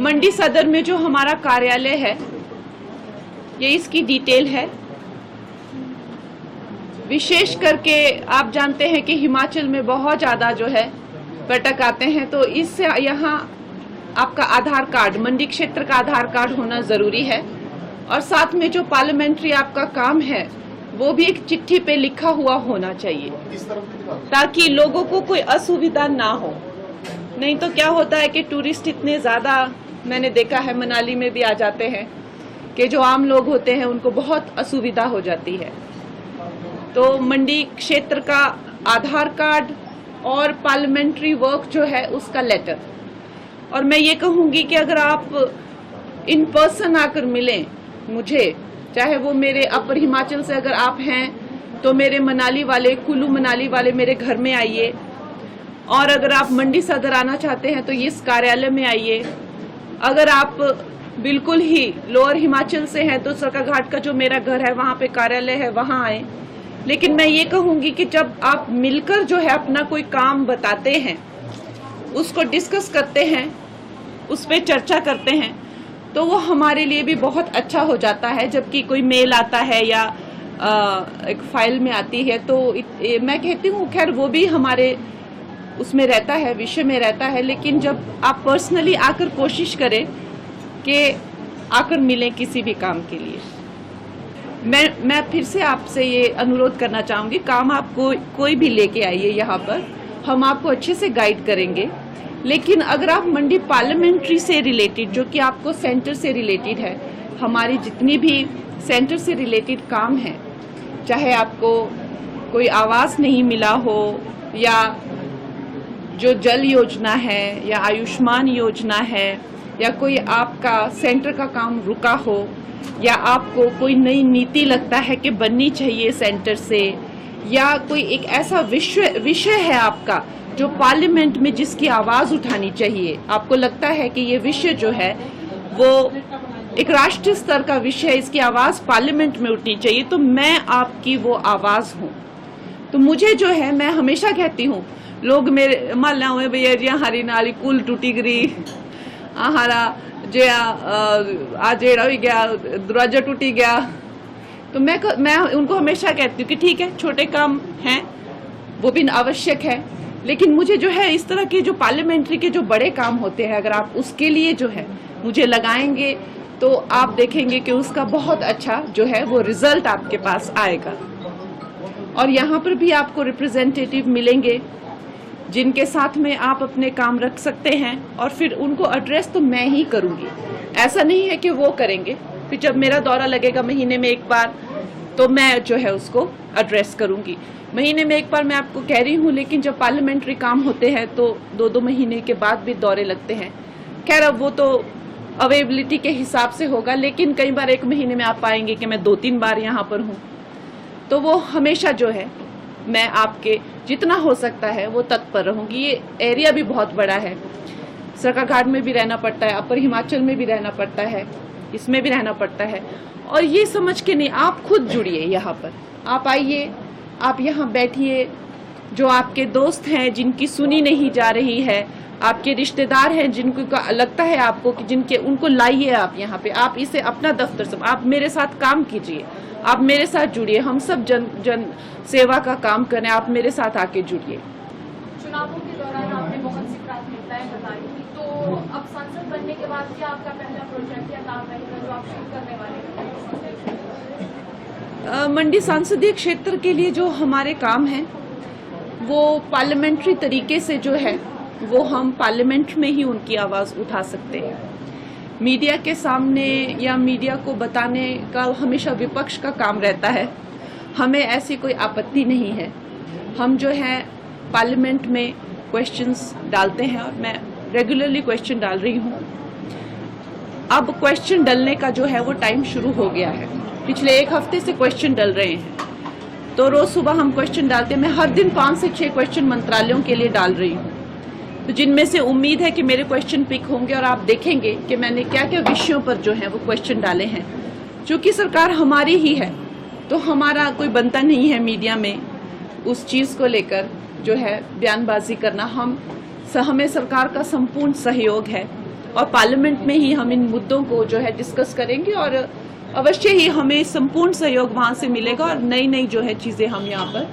मंडी सदर में जो हमारा कार्यालय है, ये इसकी डिटेल है। विशेष करके आप जानते हैं कि हिमाचल में बहुत ज़्यादा जो है पर्यटक आते हैं, तो इससे यहाँ आपका आधार कार्ड, मंडी क्षेत्र का आधार कार्ड होना ज़रूरी है। और साथ में जो पार्लियामेंट्री आपका काम है वो भी एक चिट्ठी पे लिखा हुआ होना चाहिए, ताकि लोगों को कोई असुविधा ना हो। नहीं तो क्या होता है कि टूरिस्ट इतने ज़्यादा, मैंने देखा है मनाली में भी आ जाते हैं, कि जो आम लोग होते हैं उनको बहुत असुविधा हो जाती है। तो मंडी क्षेत्र का आधार कार्ड और पार्लियामेंट्री वर्क जो है उसका लेटर। और मैं ये कहूँगी कि अगर आप इन पर्सन आकर मिलें मुझे, चाहे वो मेरे अपर हिमाचल से अगर आप हैं तो मेरे मनाली वाले, कुल्लू मनाली वाले मेरे घर में आइए, और अगर आप मंडी सदर आना चाहते हैं तो इस कार्यालय में आइए। अगर आप बिल्कुल ही लोअर हिमाचल से हैं तो सरकाघाट का जो मेरा घर है वहाँ पे कार्यालय है, वहाँ आए। लेकिन मैं ये कहूँगी कि जब आप मिलकर जो है अपना कोई काम बताते हैं, उसको डिस्कस करते हैं, उस पर चर्चा करते हैं, तो वो हमारे लिए भी बहुत अच्छा हो जाता है। जबकि कोई मेल आता है या एक फाइल में आती है तो मैं कहती हूँ खैर वो भी हमारे उसमें रहता है, विषय में रहता है। लेकिन जब आप पर्सनली आकर कोशिश करें कि आकर मिलें किसी भी काम के लिए, मैं फिर से आपसे ये अनुरोध करना चाहूँगी, काम आप कोई भी लेके आइए यहाँ पर, हम आपको अच्छे से गाइड करेंगे। लेकिन अगर आप मंडी पार्लियामेंट्री से रिलेटेड, जो कि आपको सेंटर से रिलेटेड है, हमारी जितनी भी सेंटर से रिलेटेड काम है, चाहे आपको कोई आवास नहीं मिला हो, या जो जल योजना है, या आयुष्मान योजना है, या कोई आपका सेंटर का काम रुका हो, या आपको कोई नई नीति लगता है कि बननी चाहिए सेंटर से, या कोई एक ऐसा विषय है आपका जो पार्लियामेंट में जिसकी आवाज़ उठानी चाहिए, आपको लगता है कि ये विषय जो है वो एक राष्ट्रीय स्तर का विषय है, इसकी आवाज़ पार्लियामेंट में उठनी चाहिए, तो मैं आपकी वो आवाज़ हूँ। तो मुझे जो है, मैं हमेशा कहती हूँ, लोग मेरे मान हुए भैया जी हरी नाली कुल टूटी गई, हरा जे आज जेड़ा भी गया, दरवाजा टूटी गया। तो मैं उनको हमेशा कहती हूँ कि ठीक है, छोटे काम हैं वो भी आवश्यक है, लेकिन मुझे जो है इस तरह के जो पार्लियामेंट्री के जो बड़े काम होते हैं, अगर आप उसके लिए जो है मुझे लगाएंगे तो आप देखेंगे कि उसका बहुत अच्छा जो है वो रिजल्ट आपके पास आएगा। और यहाँ पर भी आपको रिप्रेजेंटेटिव मिलेंगे जिनके साथ में आप अपने काम रख सकते हैं, और फिर उनको एड्रेस तो मैं ही करूँगी। ऐसा नहीं है कि वो करेंगे, फिर जब मेरा दौरा लगेगा महीने में एक बार तो मैं जो है उसको एड्रेस करूँगी। महीने में एक बार मैं आपको कह रही हूँ, लेकिन जब पार्लियामेंट्री काम होते हैं तो 2-2 महीने के बाद भी दौरे लगते हैं। खैर अब वो तो अवेलेबिलिटी के हिसाब से होगा, लेकिन कई बार एक महीने में आप पाएंगे कि मैं 2-3 बार यहाँ पर हूँ। तो वो हमेशा जो है मैं आपके जितना हो सकता है वो तत्पर रहूँगी। ये एरिया भी बहुत बड़ा है, सरकाघाट में भी रहना पड़ता है, अपर हिमाचल में भी रहना पड़ता है, इसमें भी रहना पड़ता है। और ये समझ के नहीं, आप खुद जुड़िए यहाँ पर, आप आइए, आप यहाँ बैठिए। जो आपके दोस्त हैं जिनकी सुनी नहीं जा रही है, आपके रिश्तेदार हैं जिनको लगता है आपको कि जिनके, उनको लाइए आप यहाँ पे, आप इसे अपना दफ्तर समझ, आप मेरे साथ काम कीजिए, आप मेरे साथ जुड़िए, हम सब जन सेवा का काम करें, आप मेरे साथ आके जुड़िए। चुनावों के दौरान आपने बहुत सी प्राथमिकताएं बताई, तो अब सांसद बनने के बाद क्या आपका पहला प्रोजेक्ट या काम रहेगा जो आप शुरू करने वाले हैं? मंडी संसदीय क्षेत्र के लिए जो हमारे काम हैं वो पार्लियामेंट्री तरीके से जो है वो हम पार्लियामेंट में ही उनकी आवाज़ उठा सकते हैं। मीडिया के सामने या मीडिया को बताने का हमेशा विपक्ष का काम रहता है, हमें ऐसी कोई आपत्ति नहीं है। हम जो है पार्लियामेंट में क्वेश्चंस डालते हैं, और मैं रेगुलरली क्वेश्चन डाल रही हूँ। अब क्वेश्चन डालने का जो है वो टाइम शुरू हो गया है, पिछले 1 हफ्ते से क्वेश्चन डल रहे हैं। तो रोज़ सुबह हम क्वेश्चन डालते हैं, मैं हर दिन 5 से 6 क्वेश्चन मंत्रालयों के लिए डाल रही हूँ, तो जिनमें से उम्मीद है कि मेरे क्वेश्चन पिक होंगे, और आप देखेंगे कि मैंने क्या क्या विषयों पर जो है वो क्वेश्चन डाले हैं। चूँकि सरकार हमारी ही है तो हमारा कोई बनता नहीं है मीडिया में उस चीज़ को लेकर जो है बयानबाजी करना। हमें सरकार का संपूर्ण सहयोग है, और पार्लियामेंट में ही हम इन मुद्दों को जो है डिस्कस करेंगे और अवश्य ही हमें संपूर्ण सहयोग वहां से मिलेगा और नई नई जो है चीजें हम यहाँ पर